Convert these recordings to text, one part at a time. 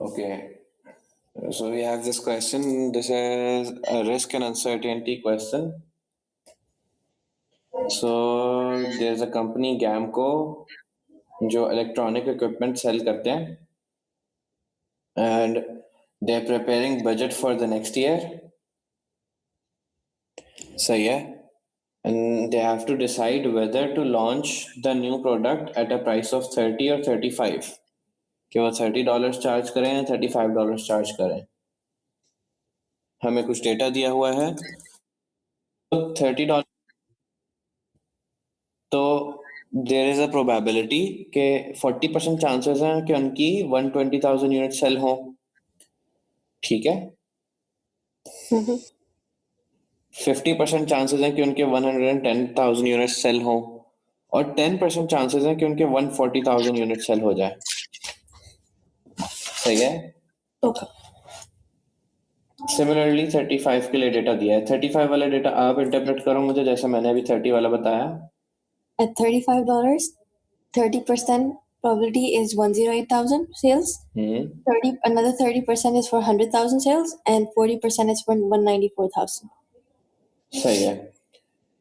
Okay. So we have this question. This is a risk and uncertainty question. So there's a company Gamco जो electronic equipment cell करते हैं and they're preparing budget for the next year. सही है. And they have to decide whether to launch the new product at a price of 30 or 35. कि वो $30 charge करें या $35 charge करें. हमें कुछ डेटा दिया हुआ है. तो $30 तो देयर इज अ प्रोबेबिलिटी कि 40% चांसेस हैं कि उनकी 120,000 यूनिट सेल हो. ठीक है. 50% चांसेस हैं कि उनके 110,000 यूनिट सेल हो और 10% चांसेस हैं कि उनके 140,000 यूनिट सेल हो जाए. सही है. ओके. सिमिलरली 35 के लिए डेटा दिया है. 35 वाला डेटा आप इंटरप्रेट करो मुझे जैसे मैंने अभी 30 वाला बताया. At $35, 30% probability is 108,000 sales. 30% is for 100,000 sales, and 40% is for 194,000. सही है.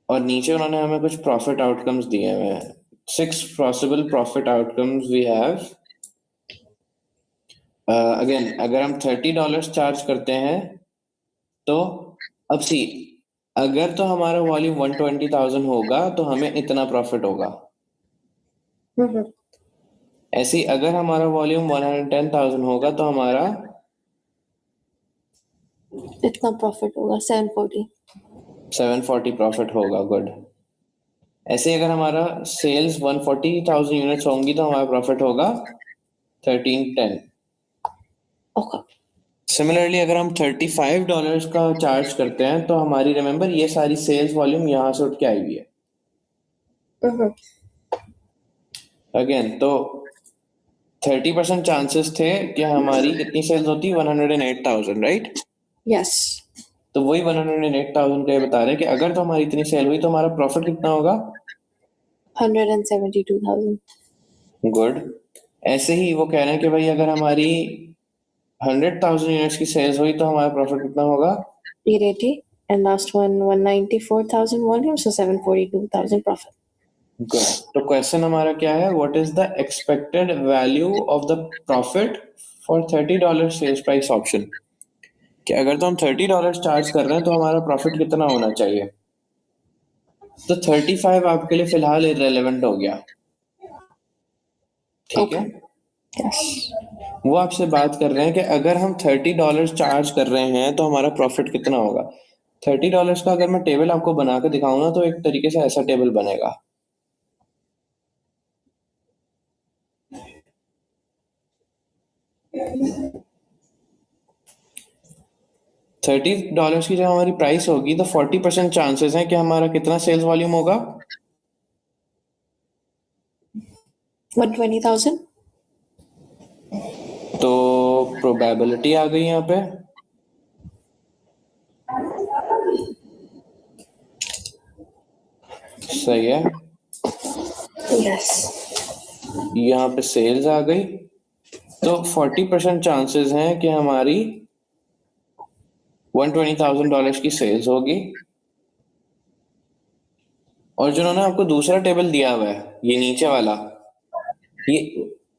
और नीचे उन्होंने हमें कुछ प्रॉफिट आउटकम्स दिए हुए हैं. 6 possible profit outcomes we have. Again अगर हम $30 चार्ज करते हैं तो अब सी अगर तो हमारा वॉल्यूम 120,000 होगा तो हमें इतना प्रॉफिट होगा. ऐसे अगर हमारा वॉल्यूम 110,000 होगा तो हमारा इतना प्रॉफिट होगा 740 प्रॉफिट होगा. गुड. ऐसे अगर हमारा सेल्स 140,000 यूनिट्स होंगी तो हमारा प्रॉफिट होगा 1310. ओके. सिमिलरली अगर हम $35 का चार्ज करते हैं तो हमारी रिमेंबर ये सारी सेल्स वॉल्यूम यहाँ से उठ के आई हुई है. अगेन तो 30% चांसेस थे कि हमारी कितनी सेल्स होती 108,000 राइट. यस. तो वही 108,000 का बता रहे हैं कि अगर तो हमारी इतनी सेल हुई तो हमारा प्रॉफिट कितना होगा 172,000. गुड. ऐसे ही वो कह रहे हैं कि भाई अगर हमारी 100,000 यूनिट्स की सेल्स हुई तो हमारा प्रॉफिट कितना होगा 880, and last one 194,000 volume, so 742,000 profit. Good. तो क्वेश्चन हमारा क्या है what is the expected value of the profit for $30 sales price option. कि अगर तो हम $30 चार्ज कर रहे हैं तो हमारा प्रॉफिट कितना होना चाहिए. तो 35 आपके लिए फिलहाल इररिलेवेंट हो गया. ठीक है. वो आपसे बात कर रहे हैं कि अगर हम $30 चार्ज कर रहे हैं तो हमारा प्रॉफिट कितना होगा. $30 का अगर मैं टेबल आपको बना के दिखाऊं ना तो एक तरीके से ऐसा टेबल बनेगा. $30 की जब हमारी प्राइस होगी तो 40% चांसेस हैं कि हमारा कितना सेल्स वॉल्यूम होगा 120,000. तो प्रोबेबिलिटी आ गई यहाँ पे. सही है. यस. यहाँ पे सेल्स आ गई तो 40% चांसेस हैं कि हमारी $120,000 की सेल्स होगी. और जिन्होंने आपको दूसरा टेबल दिया हुआ है ये नीचे वाला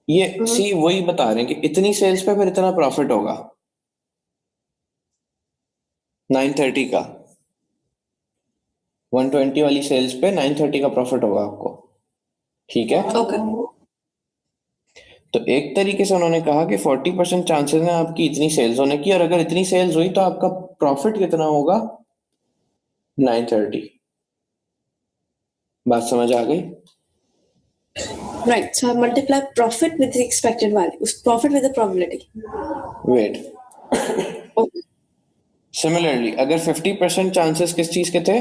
ये सी वही बता रहे हैं कि इतनी सेल्स पे फिर इतना प्रॉफिट होगा 930 का. 120 वाली सेल्स पे 930 का प्रॉफिट होगा आपको. ठीक है. ओके. तो एक तरीके से उन्होंने कहा कि 40% चांसेस हैं आपकी इतनी सेल्स होने की और अगर इतनी सेल्स हुई तो आपका प्रॉफिट कितना होगा 930. बात समझ आ गई. Right. So I multiply profit with the expected value. Profit with the probability. Wait. Okay. Similarly अगर 50% चांसेस किस चीज के थे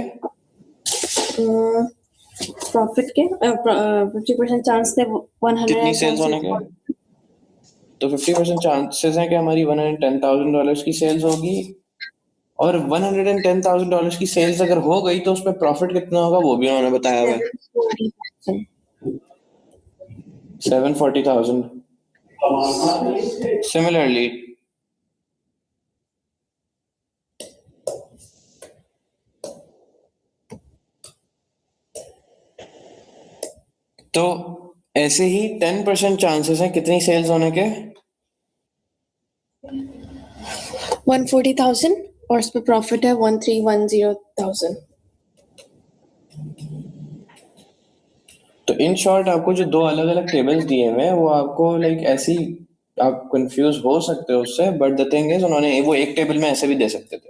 प्रॉफिट के 50% चांस थे 100 कितनी सेल्स होने के. तो 50% चांसेस हैं कि हमारी $110,000 की सेल्स होगी और $110,000 की सेल्स अगर हो गई तो उस पर प्रॉफिट कितना होगा वो भी उन्होंने बताया हुआ है 740,000. Similarly, तो ऐसे ही 10% चांसेस हैं कितनी सेल्स होने के? 140,000 और उस पे प्रॉफिट है 1310,000. तो इन शॉर्ट आपको जो दो अलग अलग टेबल्स दिए हुए हैं वो आपको लाइक ऐसी आप कंफ्यूज हो सकते हो उससे, बट द थिंग इज उन्होंने वो एक टेबल में ऐसे भी दे सकते थे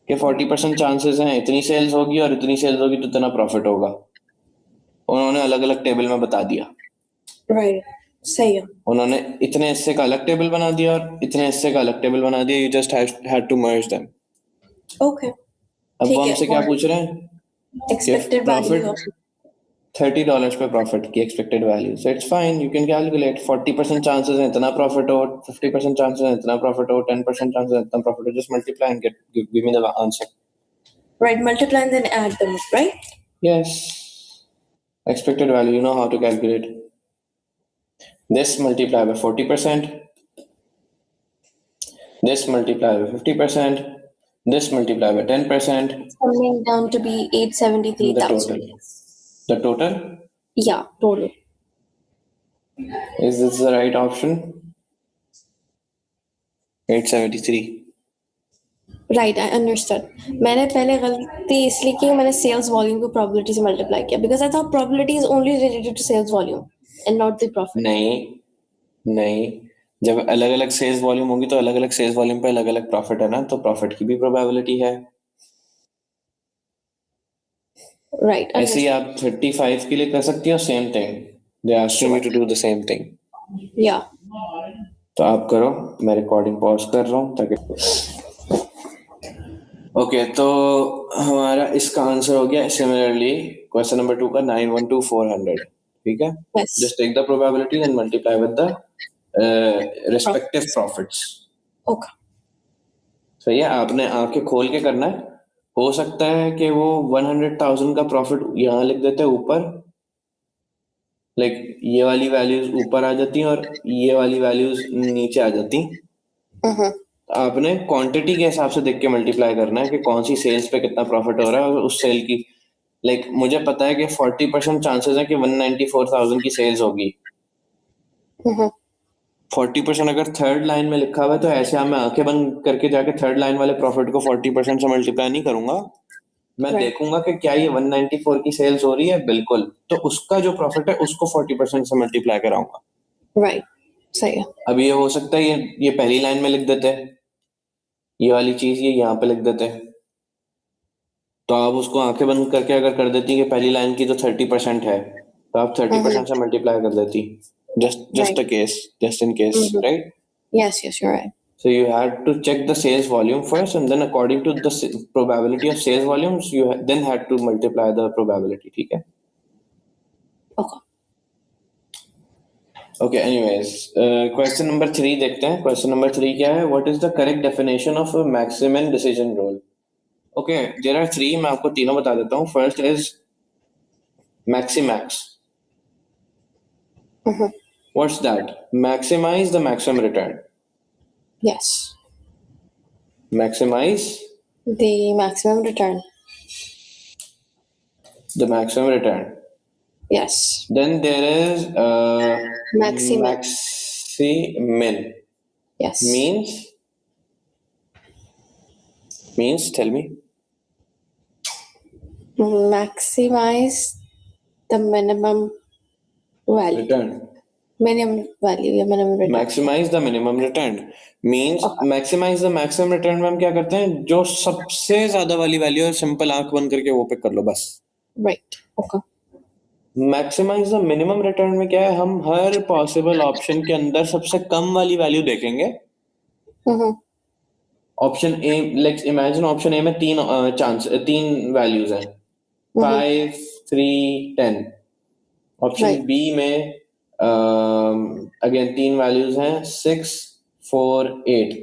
कि 40% चांसेस हैं इतनी सेल्स होगी और इतनी सेल्स होगी तो इतना प्रॉफिट होगा। उन्होंने अलग अलग टेबल में बता दिया। राइट, सही है. उन्होंने इतने हिस्से का अलग टेबल बना दिया और इतने हिस्से का अलग टेबल बना दिया। You just had to merge them. Okay, अब ठीक वो है. हमसे क्या पूछ रहे हैं कि एक्सपेक्टेड वैल्यू प्रॉफिट ऑफ $30 पे प्रॉफिट की expected value. So it's fine, you can calculate 40% chances है इतना प्रॉफिट हो, 50% चांसेस है इतना प्रॉफिट हो, 10% चांसेस है इतना प्रॉफिट हो। Just multiply and get give me the answer. right, multiply and then add them up, right? Yes, expected value, you know how to calculate. This multiply by 40%, this multiply by 50%, this multiply by 10%, It's coming down to be the 873,000. total. The total, Yeah, total. is this the right option? 873. Right, I understood. मैंने पहले गलती इसलिए की मैंने sales volume को probability से multiply किया because I thought probability is only related to sales volume and not the profit. नहीं नहीं, जब अलग अलग सेल्स वॉल्यूम होगी तो अलग अलग सेल्स वॉल्यूम पे अलग अलग प्रॉफिट है ना, तो प्रॉफिट की भी प्रोबेबिलिटी है। राइट, ऐसे ही आप 35 के लिए कर सकती हो same thing. They asking me to do the same thing. या तो आप करो, मैं रिकॉर्डिंग पॉज कर रहा हूँ ताकि ओके। तो हमारा इसका आंसर हो गया सिमिलरली क्वेश्चन नंबर 2 का 912,400। ठीक है, yes. Just take the probability and multiply with the respective profits. Okay. सही है, आपने आंखें खोल के करना है। हो सकता है कि वो 100,000 का प्रॉफिट यहाँ लिख देते हैं ऊपर, लाइक ये वाली वैल्यूज ऊपर आ जाती हैं और ये वाली वैल्यूज नीचे आ जाती। आपने क्वांटिटी के हिसाब से देख के मल्टीप्लाई करना है कि कौन सी सेल्स पे कितना प्रॉफिट हो रहा है और उस सेल की लाइक मुझे पता है कि 40% चांसेस है कि 194,000 की सेल्स होगी। 40% अगर थर्ड लाइन में लिखा हुआ है तो ऐसे मैं आंखें बंद करके जाके थर्ड लाइन वाले प्रॉफिट को 40% से मल्टीप्लाई नहीं करूंगा। मैं Right. देखूंगा कि क्या ये 194 की सेल्स हो रही है, बिल्कुल, तो उसका जो प्रॉफिट है उसको 40% से मल्टीप्लाई कराऊंगा। राइट, सही है. अब ये हो सकता है ये पहली लाइन में लिख देते हैं, ये वाली चीज ये यहाँ पे लिख देते हैं, तो आप उसको आंखें बंद करके अगर कर देती कि पहली लाइन की तो 30% है तो आप 30% से मल्टीप्लाई कर देती। Just a case, just in case, right? Yes, yes, you're right. So you had to check the sales volume first, and then according to the probability of sales volumes, you then had to multiply the probability. ठीक है? Okay. Okay. Anyways, question number 3 देखते हैं। Question number 3 क्या है? What is the correct definition of a maximum decision rule? Okay, there are three. मैं आपको तीनों बता देता हूँ। First is maximax. What's that? Maximize the maximum return. Yes. Maximize The maximum return. the maximum return. Yes. Then there is Maximin. maximin. Yes. Means tell me. Maximize the minimum value. Return. Minimum value या minimum return. Maximize the minimum return means maximize the maximum return में हम क्या करते हैं, जो सबसे ज्यादा वाली वैल्यू है सिंपल आंख बंद करके वो पिक कर लो बस। Right. Okay. Maximize the minimum return में क्या है, हम हर पॉसिबल ऑप्शन के अंदर सबसे कम वाली वैल्यू देखेंगे। Option A, let's imagine option A में तीन वैल्यूज हैं, 5, 3, 10। Option Right. बी में अगेन तीन वैल्यूज हैं, 6, 4, 8।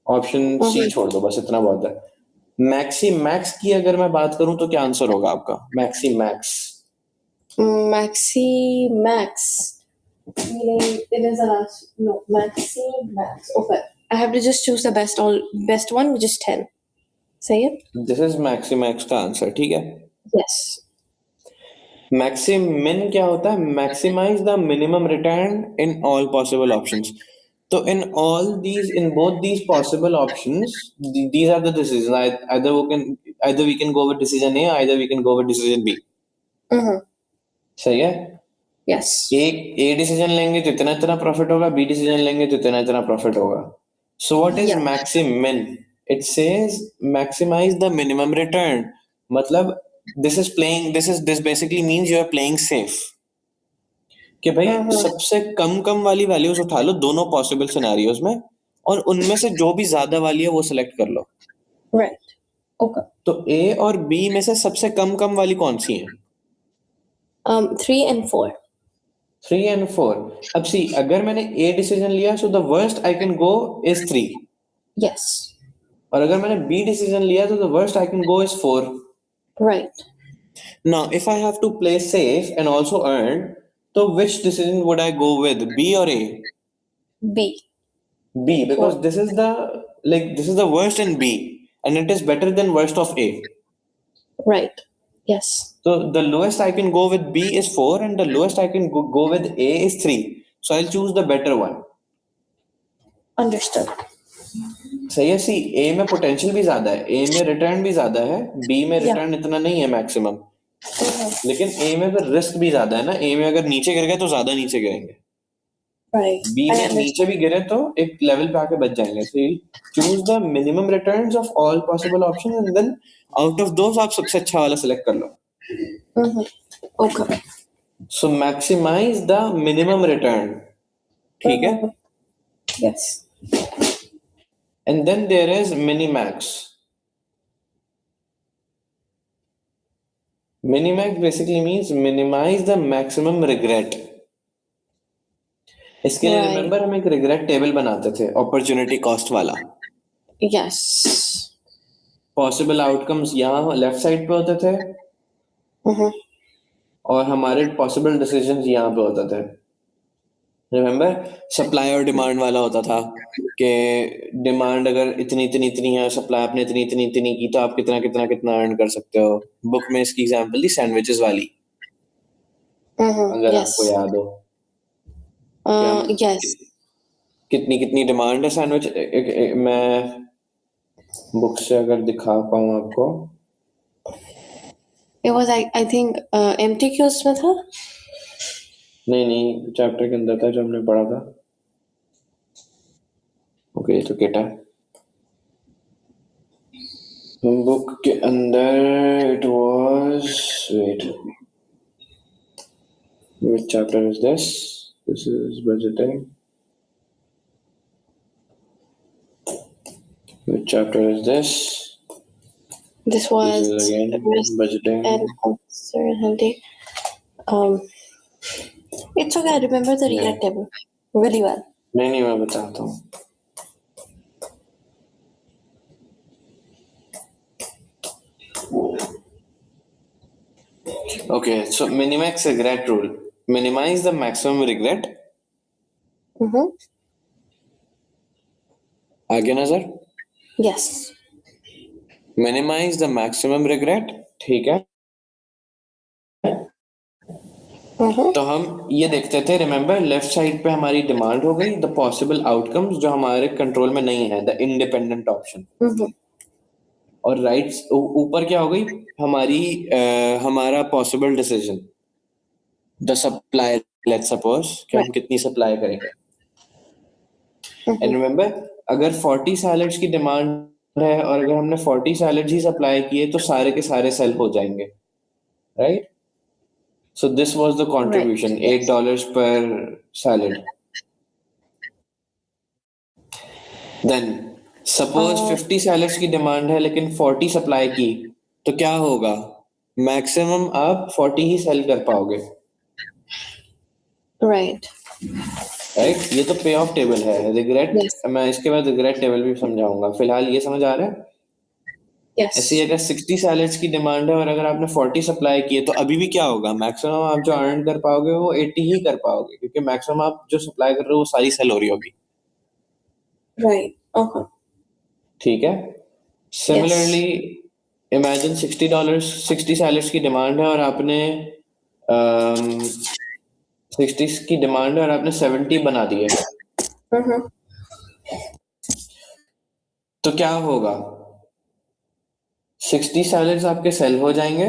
ऑप्शन सी छोड़ दो, बस इतना बहुत है। मैक्सी मैक्स की अगर मैं बात करूं तो क्या आंसर होगा आपका? Maxi max Maxi max. Meaning it is the last. No, maxi max. Okay. I have to just choose the best one, which is 10. Say it. This is maximax का आंसर, ठीक है। Yes. मैक्सिमिन क्या होता है? Maximize the minimum return in all possible options. तो in both these possible options, these are the decisions. Either we can go with decision A, either we can go with decision B. Mm-hmm. सही है। Yes. एक a decision लेंगे तो इतना इतना profit होगा, B decision लेंगे तो इतना इतना प्रॉफिट होगा। So what is Yeah. Maximin? It says maximize the minimum return. मतलब this basically means you are playing safe, कि भाई सबसे कम कम वाली वैल्यूज उठा लो दोनों पॉसिबल सिनेरियोज में, और उनमें से जो भी ज्यादा वाली है वो सिलेक्ट कर लो। Right. Okay. तो ए और बी में से सबसे कम कम वाली कौन सी है? 3 and 4. 3 and 4। अब सी, अगर मैंने ए डिसीजन लिया so the worst I can go is 3, Yes. और अगर मैंने बी डिसीजन लिया तो the worst I can go is 4। Right. Now if I have to play safe and also earn, तो which decision would I go with, B और A? B. B, because this is the worst in B and it is better than worst of A. Right. Yes. So the lowest I can go with B is 4 and the lowest I can go with A is 3. So I'll choose the better one. Understood. सही है। सी, A में potential भी ज्यादा है, A में return भी ज्यादा है, B में Yeah. रिटर्न इतना नहीं है मैक्सिमम, लेकिन A में फिर रिस्क भी ज्यादा है ना। A में अगर नीचे गिर गए तो ज्यादा नीचे गिरेंगे, Right. B I में understand. नीचे भी गिरे तो एक लेवल पे आके बच जाएंगे। So choose the minimum returns of all possible options and then out of those आप सबसे अच्छा वाला select कर लो। Mm-hmm. Okay. So maximize the minimum return, ठीक है। Yes. And then there is minimax. Minimax basically means minimize the maximum regret. इसके लिए Right. Remember हम एक रिग्रेट टेबल बनाते थे, अपॉर्चुनिटी कॉस्ट वाला। Yes. पॉसिबल आउटकम्स यहाँ लेफ्ट साइड पे होते थे Mm-hmm. और हमारे पॉसिबल डिसीजंस यहाँ पे होते थे। रिमेंबर, सप्लाई और डिमांड वाला होता था कि डिमांड अगर इतनी इतनी इतनी है, सप्लाई आपने इतनी इतनी इतनी की, तो आप कितना कितना कितना अर्न कर सकते हो। बुक में इसकी एग्जांपल थी सैंडविचेस वाली, Mm-hmm. अगर Yes. आपको याद हो। Yes. कितनी कितनी डिमांड है सैंडविच, मैं बुक से अगर दिखा पाऊँ आपको। It was I think MTQs में था. नहीं, चैप्टर के अंदर था जो हमने पढ़ा था। ओके, ये तो केटा बुक के अंदर it was, wait, which chapter is this? This is budgeting. Which chapter is this? This was This is again risk budgeting. and uncertainty. It's okay. I remember the Yeah. regret table really well. नहीं, मैं बताता हूँ। Okay, so minimax regret rule. Minimize the maximum regret. Mm-hmm. आगे नजर। Yes. Minimize the maximum regret, ठीक है। Mm-hmm. तो हम ये देखते थे, रिमेंबर लेफ्ट साइड पे हमारी डिमांड हो गई, द पॉसिबल आउटकम्स जो हमारे कंट्रोल में नहीं है, द इंडिपेंडेंट ऑप्शन, Mm-hmm. और राइट ऊपर क्या हो गई हमारी हमारा possible decision, the supply, let's suppose कि हम कितनी सप्लाई करेंगे। एंड रिमेंबर, अगर 40 सैलेड्स की डिमांड है और अगर हमने 40 सैलेड्स ही सप्लाई किए तो सारे के सारे सेल हो जाएंगे, right. So this was the contribution, Right. Yes. $8 per salad. Then suppose 50 salads की डिमांड है लेकिन 40 सप्लाई की, तो क्या होगा? मैक्सिमम आप 40 ही सेल कर पाओगे, Right. राइट। ये तो पे ऑफ टेबल है। Regret Yes. मैं इसके बाद रिग्रेट टेबल भी समझाऊंगा, फिलहाल ये समझ आ रहा है? ऐसे ही Yes. अगर 60 सैलड्स की डिमांड है और अगर आपने 40 सप्लाई की है तो अभी भी क्या होगा, मैक्सिमम आप जो अर्न कर पाओगे वो 80 ही कर पाओगे, क्योंकि मैक्सिमम आप जो सप्लाई कर रहे हो वो सारी सेल हो रही होगी। Right. Okay. ठीक है। Similarly Yes. इमेजिन $60, 60 सैलड्स की डिमांड है और आपने 60 की डिमांड है और आपने 70 बना दिए, Mm-hmm. तो क्या होगा, 60 सैलड्स आपके सेल हो जाएंगे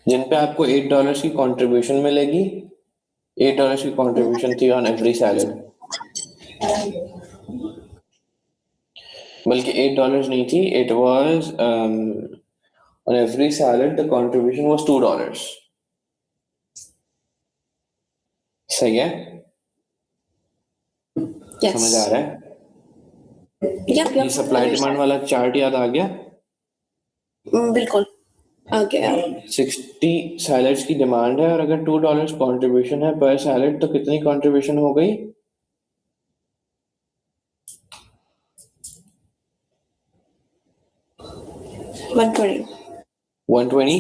जिन पे आपको $8 की कंट्रीब्यूशन मिलेगी। $8 की कंट्रीब्यूशन थी ऑन एवरी सैलड, बल्कि $8 नहीं थी, it was on every salad the contribution was $2। सही है, समझ आ Yes. रहा है? Yep. ये Yep. Supply demand Understand. वाला चार्ट याद आ गया? बिल्कुल आ गया। 60 सैलड्स की डिमांड है और अगर $2 कंट्रीब्यूशन है पर सैलड, तो कितनी कंट्रीब्यूशन हो गई? 120। 120।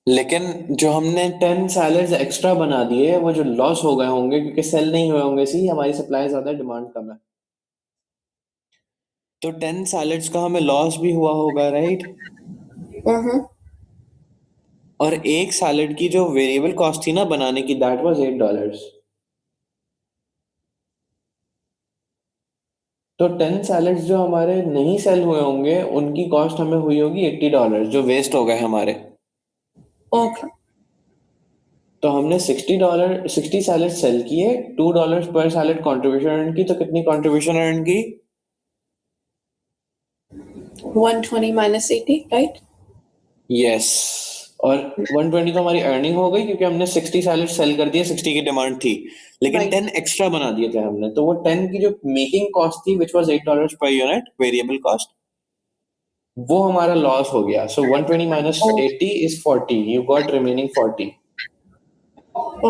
लेकिन जो हमने 10 सैलड्स एक्स्ट्रा बना दिए वो जो लॉस हो गए होंगे क्योंकि सेल नहीं हुए होंगे, सी हमारी सप्लाई ज्यादा है, डिमांड कम है, तो 10 सैलड्स का हमें लॉस भी हुआ होगा, राइट? Mm-hmm. और एक सैलड की जो वेरिएबल कॉस्ट थी ना बनाने की, दैट वाज $8। तो 10 सैलड्स जो हमारे नहीं सेल हुए होंगे उनकी कॉस्ट हमें हुई होगी $80, जो वेस्ट हो गए हमारे। Okay. तो हमने $60, 60 सैलड सेल किए, $2 पर सैलड कंट्रीब्यूशन अर्न की, तो कितनी कंट्रीब्यूशन अर्न की? 120 minus 80, right? यस। और 120 तो हमारी अर्निंग हो गई क्योंकि हमने 60 सैलड सेल कर दिए, 60 की डिमांड थी, लेकिन Right. 10 एक्स्ट्रा बना दिए थे हमने, तो वो 10 की जो मेकिंग कॉस्ट थी which was $8 per unit variable cost, वो हमारा लॉस हो गया। सो 120 minus Oh, 80 is 40, you got remaining 40।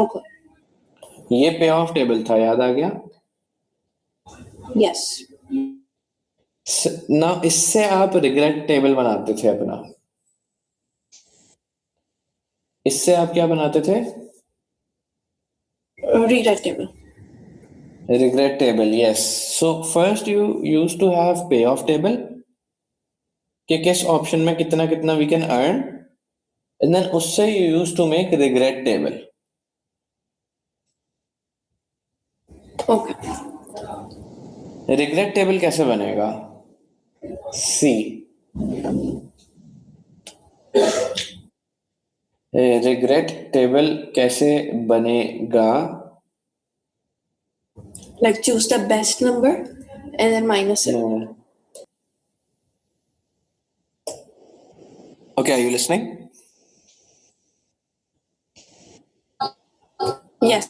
okay. ये पे ऑफ टेबल था, याद आ गया Yes. ना? इससे आप रिग्रेट टेबल बनाते थे अपना, इससे आप क्या बनाते थे? Rewrite table. Regret table, yes. So first you use to have payoff table कि किस ऑप्शन में कितना कितना we can earn, and then उससे you use to make regret table. Okay. Regret table कैसे बनेगा? सी, रिग्रेट टेबल कैसे बनेगा? Like choose the best number and then minus it. Okay, are you listening? Yes.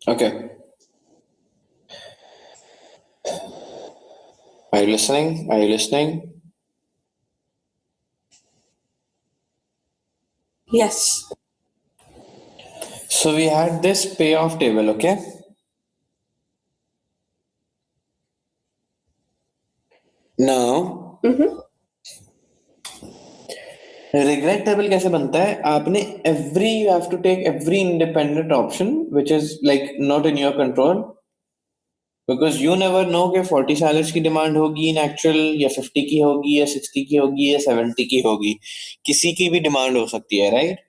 Okay, are you listening? Are you listening? Yes. So we had this payoff table, okay? Now, Mm-hmm. regret table कैसे बनता है? आपने you have to take every independent option which is like not in your control, because you never know कि 40 salaries की demand होगी in actual, या 50 की होगी, या 60 की होगी, या 70 की होगी, किसी की भी डिमांड हो सकती है, राइट?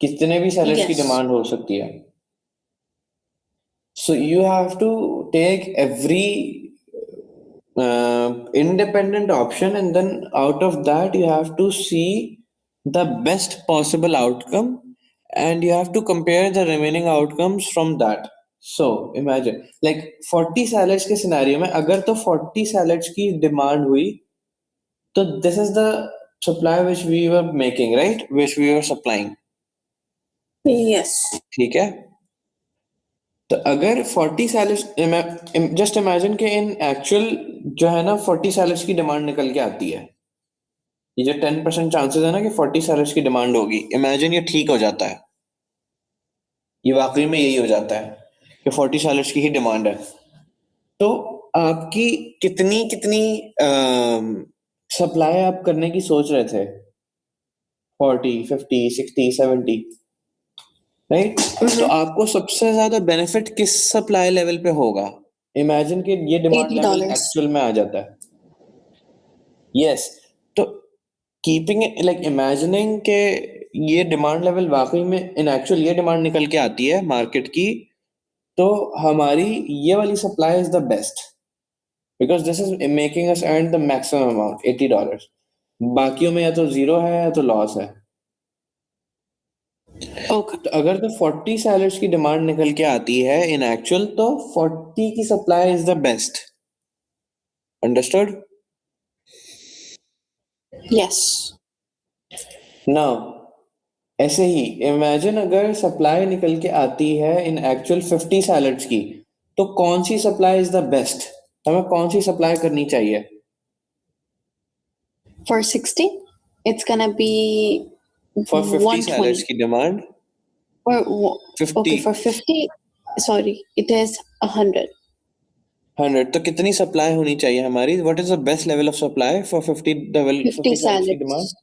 कितने भी sellers की Yes. डिमांड हो सकती है। So you have to take every independent option, and then out of that you have to see the best possible outcome, and you have to compare the remaining outcomes from that. So imagine like 40 salads के scenario में अगर तो 40 salads की demand हुई, तो this is the supply which we were making, right, which we were supplying। Yes. ठीक है, तो अगर 40 सैलड्स, जस्ट इमेजिन कि इन एक्चुअल जो है ना 40 सैलड्स की डिमांड निकल के आती है, ये जो 10% चांसेस है ना कि 40 सैलड्स की डिमांड होगी, इमेजिन ये ठीक हो जाता है, ये वाकई में यही हो जाता है, कि 40 सैलड्स की ही डिमांड है, तो आपकी कितनी कितनी सप्लाई आप करने की सोच रहे थे? 40, 50, 60, 70, राइट? तो आपको सबसे ज्यादा बेनिफिट किस सप्लाई लेवल पे होगा? इमेजिन कि ये डिमांड लेवल $80. एक्चुअल में आ जाता है। यस, तो कीपिंग लाइक इमेजिनिंग के ये डिमांड लेवल वाकई में इन एक्चुअल ये डिमांड निकल के आती है मार्केट की, तो हमारी ये वाली supply is the best, because this is making us earn the maximum amount $80। बाकियों में या तो जीरो है या तो लॉस है। Okay. तो अगर तो 40 सैलड्स की डिमांड निकल के आती है इन एक्चुअल, तो 40 की supply is the best. Understood? Yes. Now ऐसे ही इमेजिन अगर सप्लाई निकल के आती है इन एक्चुअल 50 सैलड्स की, तो कौन C supply is the best? हमें कौन सी सप्लाई करनी चाहिए? For 60, it's gonna be for 50 salads 120. की demand Or 50, okay, for 50, sorry, it is 100. 100, तो कितनी सप्लाई होनी चाहिए हमारी? What is the best level of supply for 50 50 salads की demand? salads.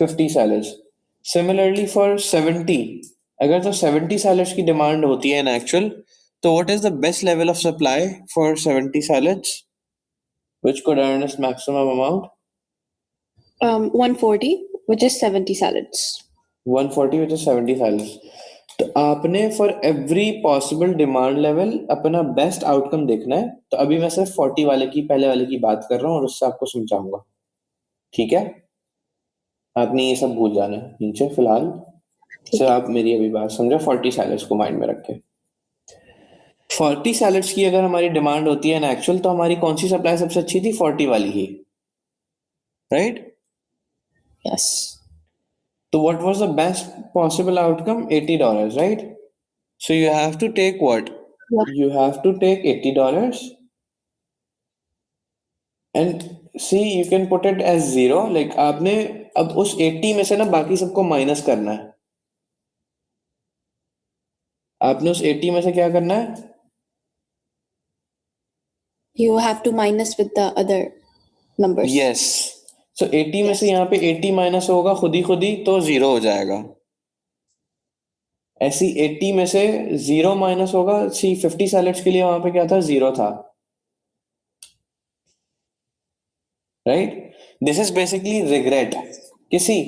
50 salads. Similarly for 70, अगर तो 70 सैलड्स की डिमांड होती है इन एक्चुअल, तो what is the best level of supply for 70 salads which could earn us maximum amount? 140, which is 70 salads. 140 which is 70 salads. तो आपने for every possible demand level अपना best outcome देखना है। तो अभी मैं सिर्फ 40 वाले की पहले वाले की बात कर रहा हूँ और उससे आपको समझाऊंगा, ठीक है? आपने ये सब भूल जाना है नीचे फिलहाल। सर आप मेरी अभी बात समझो, 40 सैलड्स को माइंड में रखें। 40 सैलड्स की अगर हमारी डिमांड होती है इन एक्चुअल, तो हमारी कौन सी सप्लाई सबसे अच्छी थी? 40 वाली ही, राइट? Yes. तो what was the best possible outcome? $80, right? So you have to take what? Yep. You have to take $80 and see you can put it as zero, like आपने अब उस 80 में से ना बाकी सबको माइनस करना है। आपने उस 80 में से क्या करना है? You have to minus with the other numbers. Yes, so 80 में से यहाँ पे 80 माइनस होगा खुद ही तो जीरो हो जाएगा। ऐसी 80 में से जीरो माइनस होगा, सी 50 सैलड्स के लिए वहां पे क्या था? जीरो था, right? This is basically regret. किसी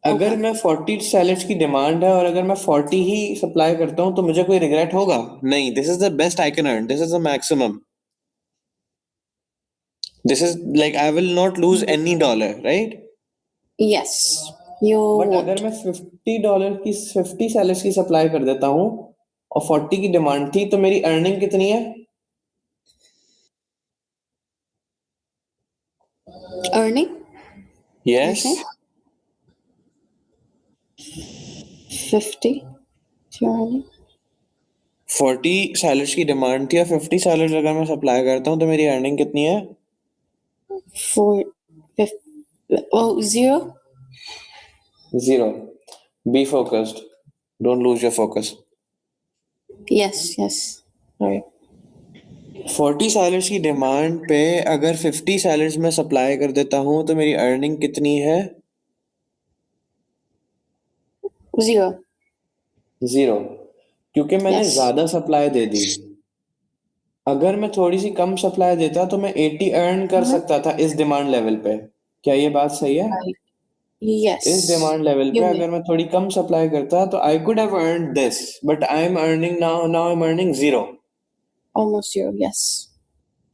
अगर मैं 40 सैलड्स की डिमांड है और अगर मैं 40 ही सप्लाई करता हूं, तो मुझे कोई रिग्रेट होगा? नहीं, this is the best I can earn, this is the maximum, this is like I will not lose any dollar, right? Yes. You but won't. अगर मैं $50 की 50 सैलड्स की सप्लाई कर देता हूं और 40 की डिमांड थी, तो मेरी अर्निंग कितनी है? Earning? Yes, Okay. 50. You're earning. 40 salads की डिमांड थी और 50 सैलड्स अगर मैं सप्लाई करता हूं, तो मेरी अर्निंग कितनी है? 0. Zero. Be focused. Don't lose your focus. Yes. Sorry. 40 salads की डिमांड पे अगर 50 सैलड्स में सप्लाई कर देता हूं, तो मेरी अर्निंग कितनी है? 0. जीरो, क्योंकि मैंने Yes. ज्यादा सप्लाई दे दी। अगर मैं थोड़ी सी कम सप्लाई देता तो मैं 80 अर्न कर सकता था इस डिमांड लेवल पे। क्या ये बात सही है? Right. Yes. इस डिमांड लेवल पे You अगर may. मैं थोड़ी कम सप्लाई करता तो I could have earned this, but I am earning now I am earning zero. Almost 0. Yes.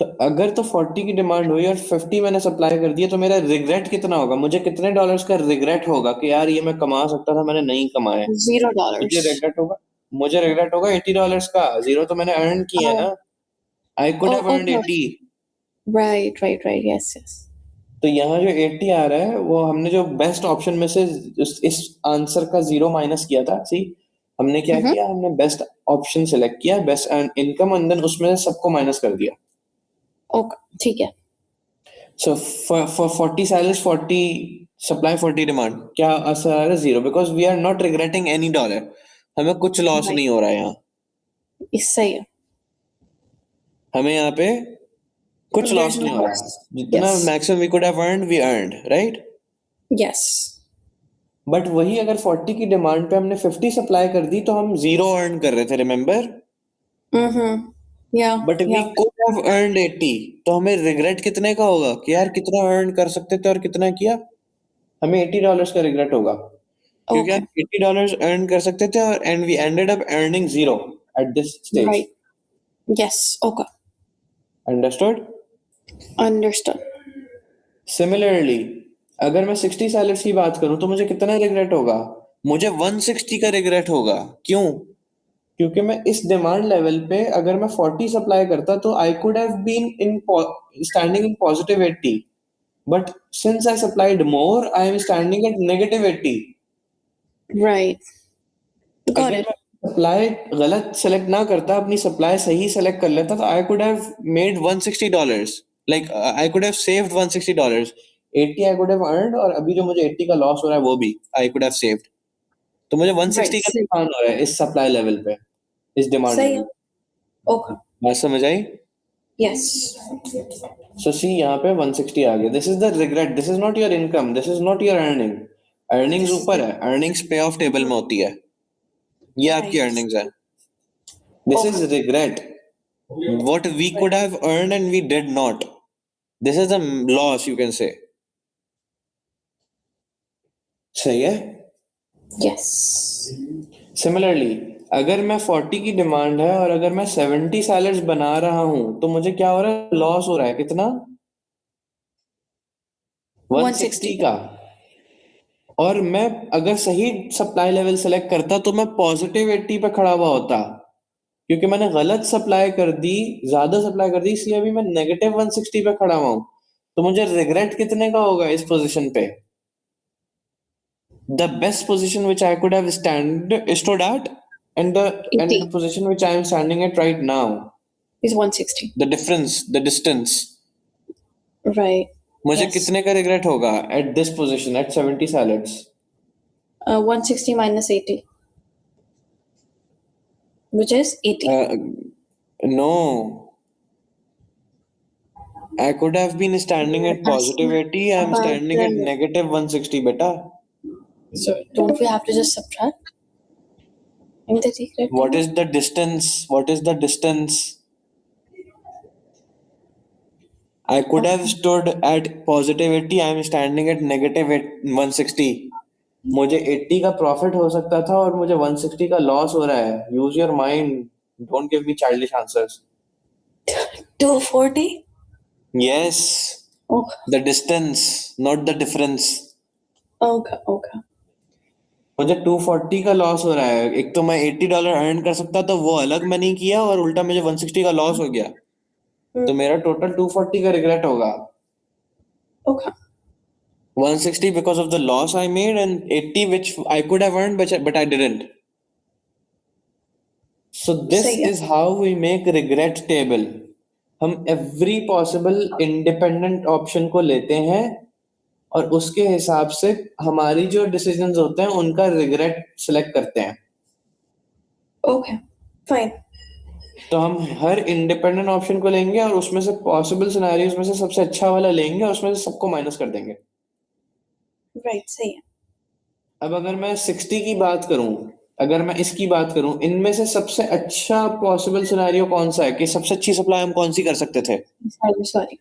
तो अगर तो 40 की डिमांड हुई और 50 मैंने सप्लाई कर दिया, तो मेरा रिग्रेट कितना होगा? मुझे कितने डॉलर्स का रिग्रेट होगा कि यार ये मैं कमा सकता था, मैंने नहीं कमाए? मुझे $0. रिग्रेट होगा, मुझे रिग्रेट होगा $80 का। जीरो तो मैंने अर्न किए Oh. ना, आई could have earned Okay. 80। Right. Yes. तो यहाँ जो 80 आ रहा है, वो हमने जो बेस्ट ऑप्शन में से इस आंसर का जीरो माइनस किया था। सी हमने क्या किया? हमने बेस्ट ऑप्शन सिलेक्ट किया, बेस्ट इनकम, एंड देन उसमें से सबको माइनस कर दिया। Okay. ठीक है. So for 40 sales, 40 supply, 40 demand, क्या असर आ रहा है? Zero, because we are not regretting any dollar. हमें कुछ लॉस Right. नहीं हो रहा है यहाँ। इससे ही है. हमें यहाँ पे कुछ There's लॉस no नहीं हो रहा, loss. जितना Yes. Maximum we could have earned we earned, right? Yes. But वही अगर 40 की डिमांड पे हमने 50 सप्लाई कर दी तो हम 0 अर्न कर रहे थे, remember? Mm-hmm. Yeah. But we Yeah. Could have earned 80, तो हमें रिग्रेट कितने का होगा कि यार कितना अर्न कर सकते थे और कितना किया? हमें $80 का रिग्रेट होगा, क्योंकि Okay. हम $80 अर्न कर सकते थे और and we ended up earning 0 at this stage. Right. Yes. Okay. Understood? Understood. Similarly अगर मैं 60 सैलरीज की बात करूं तो मुझे कितना रिग्रेट होगा? मुझे 160 का रिग्रेट होगा. क्यों? क्योंकि मैं इस डिमांड लेवल पे अगर मैं 40 सप्लाई करता तो I could have been in standing in positive 80, but since I supplied more I am standing at negative 80. Right. Got अगर it. मैं सप्लाई गलत सेलेक्ट ना करता, अपनी सप्लाई सही सेलेक्ट कर लेता, तो I could have made $160, like I could have saved $160. 80 I could have earned, और अभी जो मुझे 80 का लॉस हो रहा है वो भी आई कुड हैव सेव्ड. तो मुझे Right. 160 का Same. नुकसान हो रहा है इस सप्लाई लेवल पे, इस डिमांड Same. लेवल. Okay. बात समझ आई? Yes. सो सी यहाँ पे 160 आ गया. This is the regret, this is not your income, this is not your earning. Earnings ऊपर है, अर्निंग्स पे ऑफ टेबल में होती है, ये आपकी Right. अर्निंग्स है. This is regret, what we could have earned and we did not. This is a loss, you can say. सही है? Yes. Similarly, अगर मैं 40 की डिमांड है और अगर मैं 70 सैलरीज बना रहा हूं तो मुझे क्या हो रहा है? लॉस हो रहा है. कितना? 160 का. और मैं अगर सही सप्लाई लेवल सेलेक्ट करता तो मैं पॉजिटिव 80 पे खड़ा हुआ होता, क्योंकि मैंने गलत सप्लाई कर दी, ज्यादा सप्लाई कर दी, इसलिए अभी मैं नेगेटिव 160 पे खड़ा हुआ हूं. तो मुझे रिग्रेट कितने का होगा इस पोजीशन पे? The best position which I could have stood at, and the 80 position which I am standing at right now, is 160. the difference, the distance. Right. मुझे Yes. कितने का रिग्रेट होगा at this position at 70 salads? 160 minus 80, which is 80. No, I could have been standing at positive 80. I am About standing at the- negative 160, beta. So don't we have to just subtract? In the regret? What is the distance? What is the distance? I could have stood at positive 80. I am standing at negative 160. मुझे 80 का profit हो सकता था और मुझे 160 का loss हो रहा है. Use your mind, don't give me childish answers. 240? Yes, Okay. the distance, not the difference. Okay. Okay. मुझे 240 का लॉस हो रहा है. एक तो मैं $80 अर्न कर सकता था, वो अलग मैं नहीं किया, और उल्टा मुझे 160 का लॉस हो गया. तो मेरा टोटल 240 का रिग्रेट होगा. Okay. 160 because of the loss I made, and 80 which I could have earned but I didn't. So this सही है. is how we make regret table. हम every possible independent option को लेते हैं और उसके हिसाब से हमारी जो decisions होते हैं उनका regret select करते हैं. Okay. Fine. तो हम हर इंडिपेंडेंट ऑप्शन को लेंगे और उसमें से पॉसिबल सिनेरियोज में से सबसे अच्छा वाला लेंगे और उसमें से सबको माइनस कर देंगे. Right. सही है. अब अगर मैं 60 की बात करूं, अगर मैं इसकी बात करूं, इनमें से सबसे अच्छा पॉसिबल सिनेरियो कौन सा है कि सबसे अच्छी सप्लाई हम कौन सी कर सकते थे? Sorry.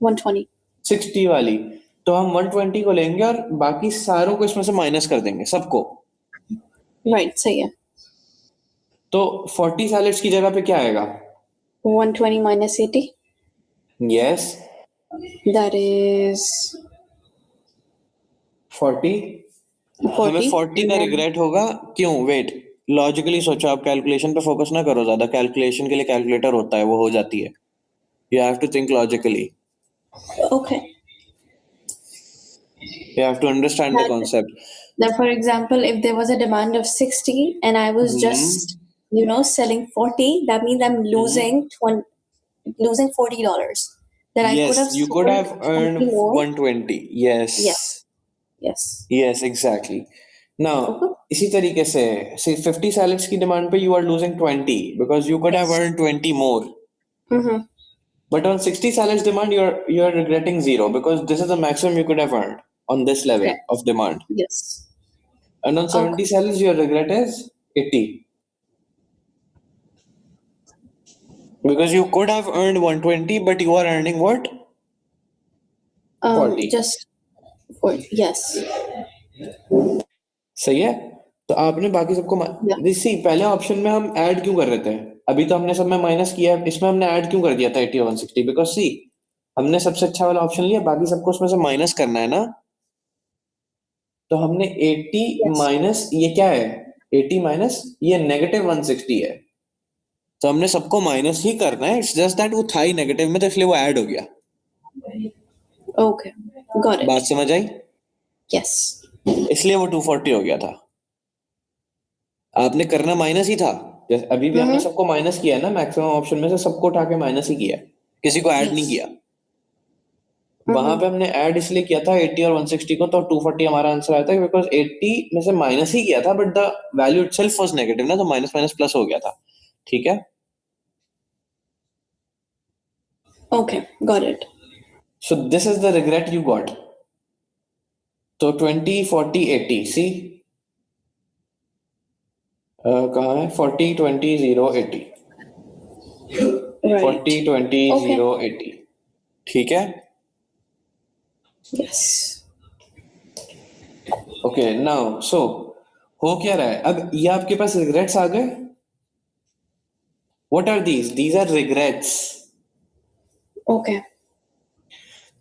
120. 60 वाली. तो हम 120 को लेंगे और बाकी सारों को इसमें से माइनस कर देंगे, सबको. Right. सही है. तो 40 सैलेड्स की जगह पे क्या आएगा? 120 minus 80. Yes, That is 40. हमें 40. 40 का रिग्रेट होगा. क्यों? वेट, लॉजिकली सोचो. आप कैलकुलेशन पे फोकस ना करो ज्यादा. कैलकुलेशन के लिए कैलकुलेटर होता है, वो हो जाती है. You have to think logically. Okay. You have to understand the concept. Now, for example, if there was a demand of 60 and I was just, selling 40, that means I'm losing losing $40. Then I could Yes, have you could sold have earned something more. 120. Yes. Yes. Yes. Yes, exactly. Now, Okay. इसी तरीके से say 50 salads की demand पे you are losing 20 because you could have Yes. earned 20 more. Mm-hmm. But on 60 salads demand, you're regretting zero because this is the maximum you could have earned on this level Correct. of demand. Yes. And on 70 Okay. salads, your regret is 80 because you could have earned 120, but you are earning what? 40. Just for yes. सही है? तो आपने बाकी सबको Yeah. सी पहले option में हम add क्यों कर रहे थे? अभी तो हमने सब में माइनस किया है, इसमें हमने ऐड क्यों कर दिया था 80 और 160? बिकॉज सी हमने सबसे अच्छा वाला ऑप्शन लिया, बाकी सबको उसमें से माइनस करना है ना। तो हमने 80 Yes. माइनस ये क्या है? 80 माइनस ये नेगेटिव 160 है, तो हमने सबको माइनस ही करना है। इट्स जस्ट दैट वो था ही नेगेटिव में, तो इसलिए वो ऐड हो गया। Okay. Got it. बात समझ आई? Yes. इसलिए वो 240 हो गया था। आपने करना माइनस ही था, जैसे अभी भी हमने Mm-hmm. सबको माइनस किया है ना, मैक्सिमम ऑप्शन में से सबको उठा के माइनस ही किया है, किसी को ऐड नहीं Yes. किया। वहां Mm-hmm. पे हमने ऐड इसलिए किया था 80 और 160 को, तो 240 हमारा आंसर आया था बिकॉज 80 में से माइनस ही किया था, but the value itself was negative ना, तो माइनस माइनस प्लस हो गया था। ठीक है, Okay. Got it. So this is the regret you got. तो 20 40 80 सी कहाँ है? 40 20 0 80 Right. 40 20 Okay. 0 80। ठीक है, Yes. ओके। नाउ सो हो क्या रहा है अब? ये आपके पास रिग्रेट्स आ गए। What are these are regrets. Okay.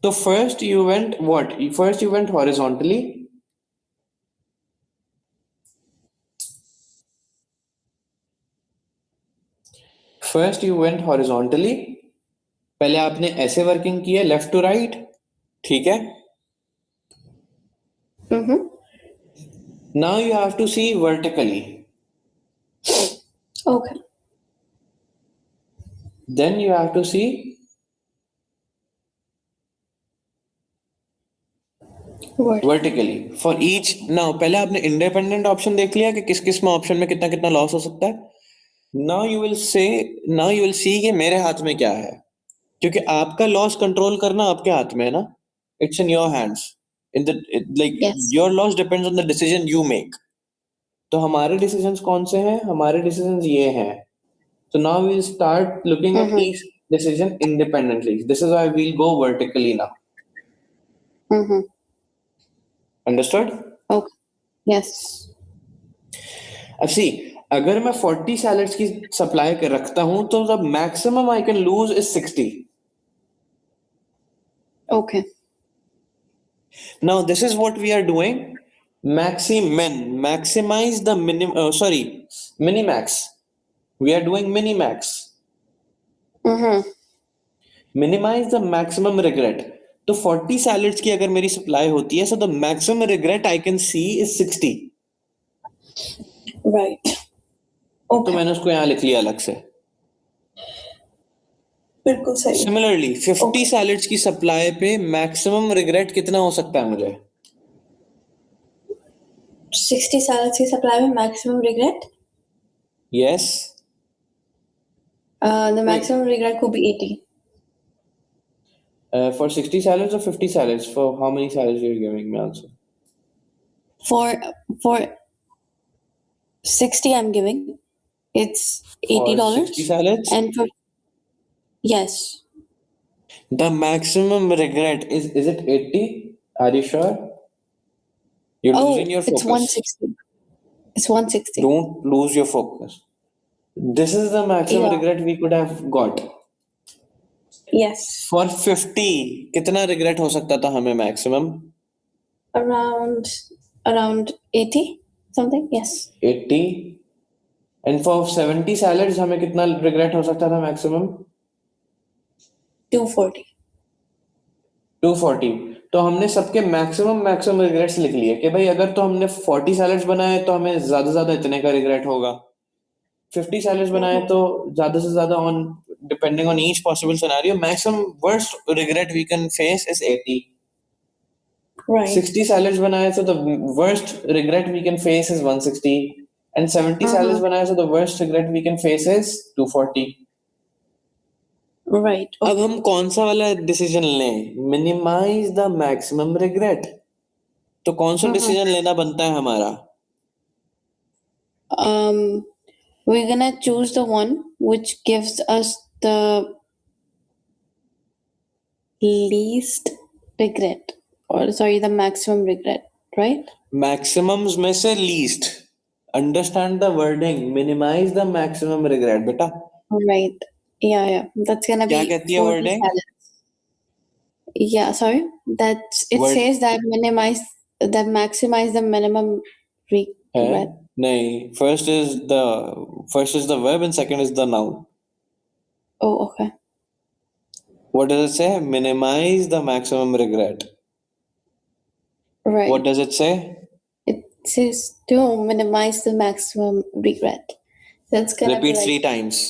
तो first you went what? First you went horizontally, first you went horizontally, पहले आपने ऐसे वर्किंग की है लेफ्ट टू राइट। ठीक है, Mm-hmm. Now you have to see vertically, Okay. Then you have to see Word. Vertically for each. Now पहले आपने independent option देख लिया कि किस किस में ऑप्शन में कितना कितना लॉस हो सकता है। Now you will say, now you will see कि मेरे हाथ में क्या है, क्योंकि आपका लॉस कंट्रोल करना आपके हाथ में है ना। It's in your hands, in the like Yes. Your loss depends on the decision you make. तो हमारे डिसीजंस कौन से हैं? हमारे डिसीजंस ये हैं। So now we'll start looking at Mm-hmm. each decision independently. This is why we'll go vertically now. Mm-hmm. Understood? Okay. Yes. अब see, अगर मैं 40 सैलड्स की सप्लाई कर रखता हूं तो the maximum I can lose is 60। Okay. Now this is what we are doing. Maximize the minimax. We are doing minimax. Mm-hmm. Minimize the maximum regret. तो 40 salads की अगर मेरी सप्लाई होती है, so the maximum regret I can see is 60। Right. तो Okay. मैंने उसको यहाँ लिख लिया अलग से। बिल्कुल सही। Similarly 50 Okay. सैलड्स की सप्लाई पे मैक्सिमम रिग्रेट कितना हो सकता है मुझे? 60 salads की supply में maximum regret? Yes, The maximum regret could be 80. For 60 salads और 50 salads, for how many salads you are giving me answer? For 60 I'm giving. It's $80. 60 salads? And for yes. The maximum regret is it 80? Are you sure? You're losing your It's focus. 160. It's 160. Don't lose your focus. This is the maximum Yeah. regret we could have got. Yes. For 50 कितना regret हो सकता था हमें maximum? Around 80 something. Yes. 80. And for 70 salads हमें कितना regret हो सकता था maximum? 240. 240। तो हमने सबके maximum regrets लिख लिए कि भाई अगर तो हमने 40 salads बनाए तो हमें ज्यादा इतने का regret होगा, 50 salads बनाए तो ज्यादा से ज्यादा on depending on each possible scenario maximum worst regret we can face is 80। Right. 60 salads बनाए so the worst regret we can face is 160 and 70 salads बनाए so the worst regret we can face is 240. Right. अब हम कौन सा वाला decision लें? Minimize the maximum regret. तो कौन सा डिसीजन लेना बनता है हमारा? We're gonna choose the one which gives us the least regret, or sorry, the maximum regret, right? Maximums में से least. Understand the wording. Minimize the maximum regret बेटा. Right. Yeah. That's gonna क्या be कहती है 40 wording? salads. Yeah, sorry. It Word- says that maximize the minimum है? regret. नहीं. First is the verb and second is the noun. Oh, okay. What does it say? Minimize the maximum regret. Right. What does it say? It says to minimize the maximum regret. That's gonna Repeat be 3 like times.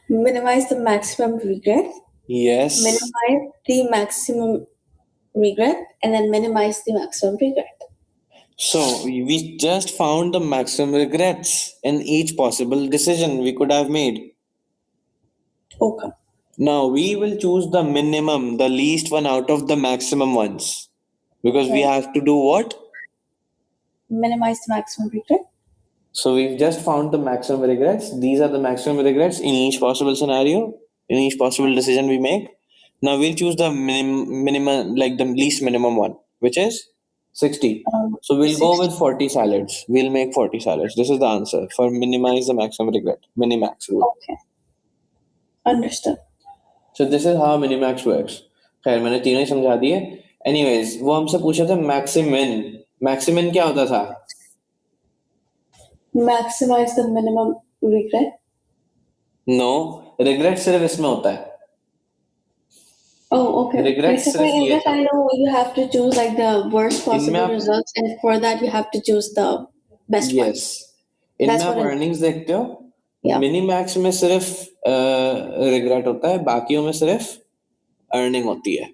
minimize the maximum regret, Yes. minimize the maximum regret, and then minimize the maximum regret. So we just found the maximum regrets in each possible decision we could have made. Okay. Now we will choose the minimum, the least one out of the maximum ones. Because we Right. have to do what? Minimize the maximum regret. So we've just found the maximum regrets. These are the maximum regrets in each possible scenario, in each possible decision we make. Now we'll choose the minimum, like the least minimum one, which is 60. So we'll go 60. with 40 salads. We'll make 40 salads. This is the answer for minimize the maximum regret. Minimax rule. Okay. Understood. So this is how minimax works. खैर मैंने तीनों ही समझा दिए. Anyways, वो हमसे पूछा था maximin. Maximin क्या होता था? Maximize the minimum regret. No, regret सिर्फ इसमें होता है. Oh, okay. Regret Basically, सिर्फ in ये this, था. I know you have to choose like the worst इनमें possible आप results, and for that you have to choose the best one. yes. इनमें That's आप what it- अर्निंग्स देखते हो. Yeah. Minimax में सिर्फ रिग्रेट होता है, बाकियों में सिर्फ अर्निंग होती है.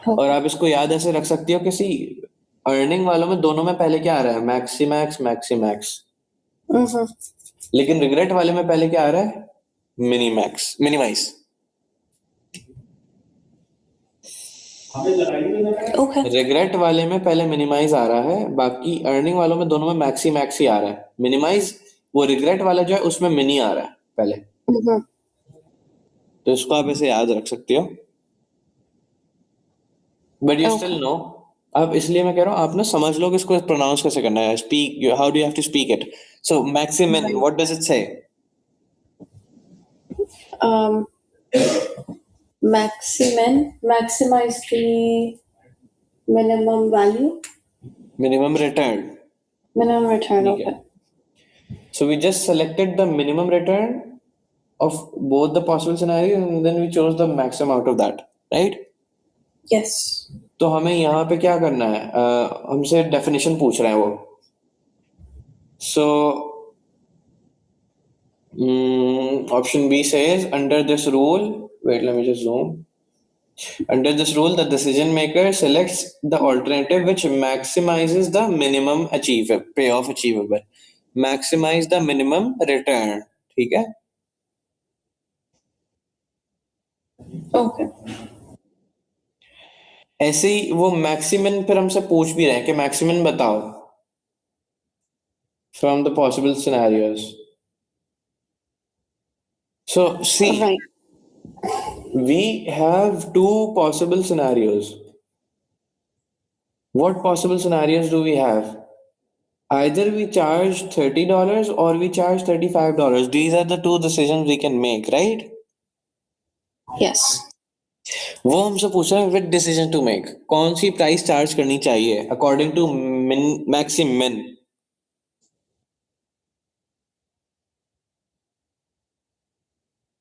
और आप इसको याद ऐसे रख सकती हो किसी अर्निंग वालों में दोनों में पहले क्या आ रहा है? मैक्सीमैक्स मैक्सीमैक्स. लेकिन रिग्रेट वाले में पहले क्या आ रहा है? Minimax minimise. Okay. रिग्रेट वाले में पहले मिनिमाइज आ रहा है, बाकी अर्निंग वालों में दोनों में मैक्सी मैक्स ही आ रहा है. मिनिमाइज वो रिग्रेट वाला जो है उसमें मिनी आ रहा है पहले. तो इसको आप ऐसे याद रख सकते हो. But you still know. अब इसलिए मैं कह रहा हूँ आप ना समझ लो कि इसको प्रोनाउंस कैसे करना है. Speak, how do you have to speak it. So maximum, what does it say? Maximize the minimum value. Minimum return. Minimum return. ठीक है. Okay. So we just selected the minimum return of both the possible scenarios and then we chose the maximum out of that, right? Yes. तो हमें यहाँ पे क्या करना है? हमसे डेफिनेशन पूछ रहे हैं वो. So option B says under this rule, wait, let me just zoom. Under this rule, the decision maker selects the alternative which maximizes the minimum payoff achievable. Maximize the minimum return. ठीक है? Okay. ऐसे ही वो maximum फिर हमसे पूछ भी रहे हैं कि मैक्सिमम बताओ from the possible scenarios. So see, Right. we have two possible scenarios. What possible scenarios do we have? Either we charge $30 or we charge $35. These are the two decisions we can make, right? Yes. वो हमसे पूछ रहे हैं which decision to make. कौन सी price charge करनी चाहिए according to maximum.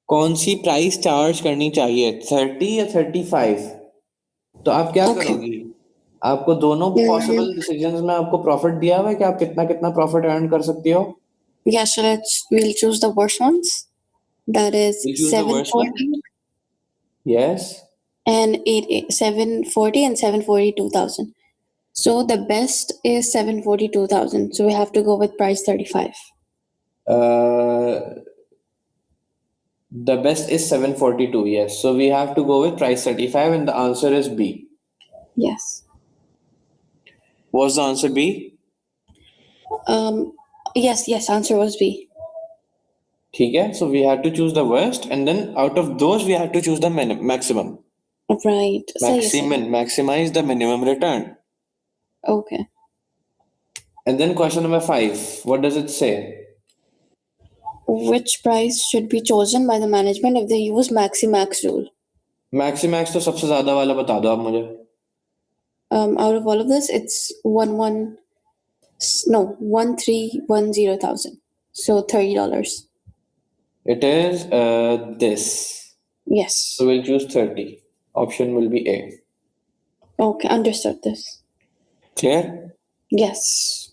कौन सी price charge करनी चाहिए 30 या 35? तो आप क्या करोगी? आपको दोनों पॉसिबल डिसीजंस में आपको प्रॉफिट दिया हुआ है कि आप कितना कितना प्रॉफिट अर्न कर सकती हो. Yeah, so we'll choose the worst ones. That is We'll choose the worst one? 740. Yes. and 740 and 742,000. So the best is 742,000. So we have to go with price 35. The best is 742. Yes. So we have to go with price 35, and the answer is B. Yes. Was the answer B? Yes. Answer was B. ठीक है. So we have to choose the worst, and then out of those we have to choose the maximum. Right. सही है. Maximize the minimum return. Okay. And then question number 5. What does it say? Which price should be chosen by the management if they use Maximax rule? Maximax तो सबसे ज्यादा वाला बता दो आप मुझे. Out of all of this, it's 1310,000. So $30. It is this. Yes. So we'll choose 30. Option will be A. Okay, understood this. Clear? Yes.